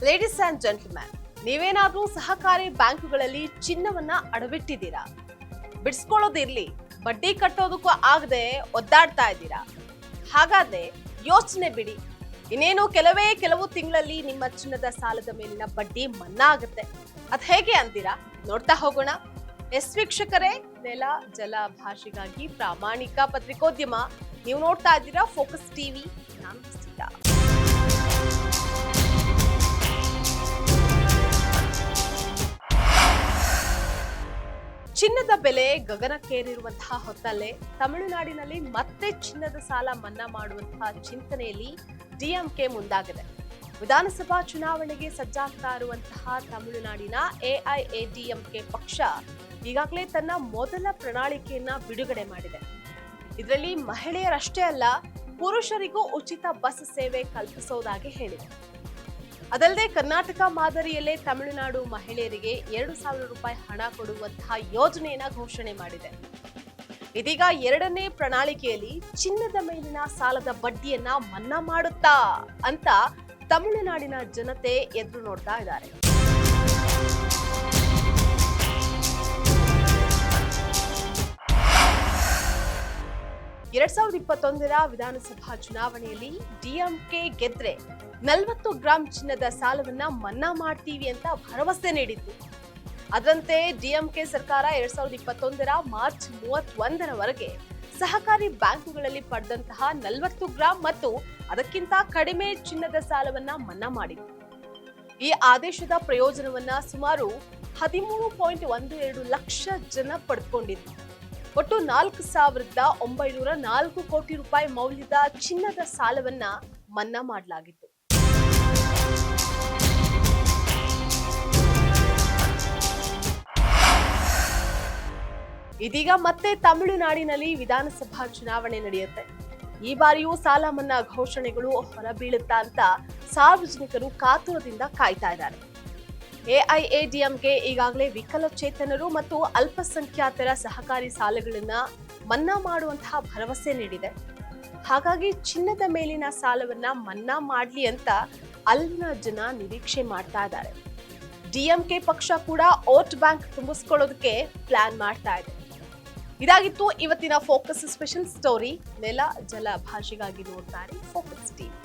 Ladies and gentleman, ನೀವೇನಾದ್ರೂ ಸಹಕಾರಿ ಬ್ಯಾಂಕುಗಳಲ್ಲಿ ಚಿನ್ನವನ್ನ ಅಡವಿಟ್ಟಿದ್ದೀರಾ? ಬಿಡಿಸ್ಕೊಳ್ಳೋದಿರ್ಲಿ, ಬಡ್ಡಿ ಕಟ್ಟೋದಕ್ಕೂ ಆಗದೆ ಒದ್ದಾಡ್ತಾ ಇದ್ದೀರಾ? ಹಾಗಾದ್ರೆ ಯೋಚನೆ ಬಿಡಿ. ಇನ್ನೇನು ಕೆಲವು ತಿಂಗಳಲ್ಲಿ ನಿಮ್ಮ ಚಿನ್ನದ ಸಾಲದ ಮೇಲಿನ ಬಡ್ಡಿ ಮನ್ನಾ ಆಗುತ್ತೆ. ಅದ್ ಹೇಗೆ ಅಂತೀರಾ? ನೋಡ್ತಾ ಹೋಗೋಣ. ವೀಕ್ಷಕರೇ, ನೆಲ ಜಲ ಭಾಷೆಗಾಗಿ ಪ್ರಾಮಾಣಿಕ ಪತ್ರಿಕೋದ್ಯಮ. ನೀವು ನೋಡ್ತಾ ಇದ್ದೀರಾ ಫೋಕಸ್ ಟಿವಿ. ನಾನು ಸೀತಾ. ಚಿನ್ನದ ಬೆಲೆ ಗಗನಕ್ಕೇರಿರುವಂತಹ ಹೊತ್ತಲ್ಲೇ ತಮಿಳುನಾಡಿನಲ್ಲಿ ಮತ್ತೆ ಚಿನ್ನದ ಸಾಲ ಮನ್ನಾ ಮಾಡುವಂತಹ ಚಿಂತನೆಯಲ್ಲಿ ಡಿಎಂಕೆ ಮುಂದಾಗಿದೆ. ವಿಧಾನಸಭಾ ಚುನಾವಣೆಗೆ ಸಜ್ಜಾಗ್ತಾ ಇರುವಂತಹ ತಮಿಳುನಾಡಿನ ಎಐಎಡಿಎಂಕೆ ಪಕ್ಷ ಈಗಾಗಲೇ ತನ್ನ ಮೊದಲ ಪ್ರಣಾಳಿಕೆಯನ್ನ ಬಿಡುಗಡೆ ಮಾಡಿದೆ. ಇದರಲ್ಲಿ ಮಹಿಳೆಯರಷ್ಟೇ ಅಲ್ಲ, ಪುರುಷರಿಗೂ ಉಚಿತ ಬಸ್ ಸೇವೆ ಕಲ್ಪಿಸುವುದಾಗಿ ಹೇಳಿದೆ. ಅದಲ್ಲದೆ ಕರ್ನಾಟಕ ಮಾದರಿಯಲ್ಲೇ ತಮಿಳುನಾಡು ಮಹಿಳೆಯರಿಗೆ 2,000 ರೂಪಾಯಿ ಹಣ ಕೊಡುವಂತಹ ಯೋಜನೆಯನ್ನ ಘೋಷಣೆ ಮಾಡಿದೆ. ಇದೀಗ ಎರಡನೇ ಪ್ರಣಾಳಿಕೆಯಲ್ಲಿ ಚಿನ್ನದ ಮೇಲಿನ ಸಾಲದ ಬಡ್ಡಿಯನ್ನ ಮನ್ನಾ ಮಾಡುತ್ತಾ ಅಂತ ತಮಿಳುನಾಡಿನ ಜನತೆ ಎದುರು ನೋಡ್ತಾ ಇದ್ದಾರೆ. ಎರಡ್ 2021ರ ವಿಧಾನಸಭಾ ಚುನಾವಣೆಯಲ್ಲಿ ಡಿಎಂಕೆ ಗೆದ್ರೆ 40 ಗ್ರಾಂ ಚಿನ್ನದ ಸಾಲವನ್ನ ಮನ್ನಾ ಮಾಡ್ತೀವಿ ಅಂತ ಭರವಸೆ ನೀಡಿತ್ತು. ಅದರಂತೆ ಡಿಎಂಕೆ ಸರ್ಕಾರ 2021ರ ಮಾರ್ಚ್ 31ರವರೆಗೆ ಸಹಕಾರಿ ಬ್ಯಾಂಕುಗಳಲ್ಲಿ ಪಡೆದಂತಹ 40 ಗ್ರಾಂ ಮತ್ತು ಅದಕ್ಕಿಂತ ಕಡಿಮೆ ಚಿನ್ನದ ಸಾಲವನ್ನ ಮನ್ನಾ ಮಾಡಿತ್ತು. ಈ ಆದೇಶದ ಪ್ರಯೋಜನವನ್ನ ಸುಮಾರು 13.12 ಲಕ್ಷ ಜನ ಪಡೆದುಕೊಂಡಿದ್ರು. ಒಟ್ಟು 4,904 ಕೋಟಿ ರೂಪಾಯಿ ಮೌಲ್ಯದ ಚಿನ್ನದ ಸಾಲವನ್ನ ಮನ್ನಾ ಮಾಡಲಾಗಿತ್ತು. ಇದೀಗ ಮತ್ತೆ ತಮಿಳುನಾಡಿನಲ್ಲಿ ವಿಧಾನಸಭಾ ಚುನಾವಣೆ ನಡೆಯುತ್ತೆ. ಈ ಬಾರಿಯೂ ಸಾಲ ಮನ್ನಾ ಘೋಷಣೆಗಳು ಹೊರಬೀಳುತ್ತಾ ಅಂತ ಸಾರ್ವಜನಿಕರು ಕಾತುರದಿಂದ ಕಾಯ್ತಾ ಇದ್ದಾರೆ. ಎಐಎಡಿಎಂಕೆ ಈಗಾಗಲೇ ವಿಕಲಚೇತನರು ಮತ್ತು ಅಲ್ಪಸಂಖ್ಯಾತರ ಸಹಕಾರಿ ಸಾಲಗಳನ್ನ ಮನ್ನಾ ಮಾಡುವಂತಹ ಭರವಸೆ ನೀಡಿದೆ. ಹಾಗಾಗಿ ಚಿನ್ನದ ಮೇಲಿನ ಸಾಲವನ್ನ ಮನ್ನಾ ಮಾಡ್ಲಿ ಅಂತ ಅಲ್ಲಿನ ಜನ ನಿರೀಕ್ಷೆ ಮಾಡ್ತಾ ಇದ್ದಾರೆ. ಡಿಎಂಕೆ ಪಕ್ಷ ಕೂಡ ವೋಟ್ ಬ್ಯಾಂಕ್ ತುಂಬಿಸ್ಕೊಳ್ಳೋದಕ್ಕೆ ಪ್ಲಾನ್ ಮಾಡ್ತಾ ಇದೆ. ಇದಾಗಿತ್ತು ಇವತ್ತಿನ ಫೋಕಸ್ ಸ್ಪೆಷಲ್ ಸ್ಟೋರಿ. ನೆಲ ಜಲ ಭಾಷೆಗಾಗಿ ನೋಡ್ತಾರೆ ಫೋಕಸ್ ಟಿವಿ.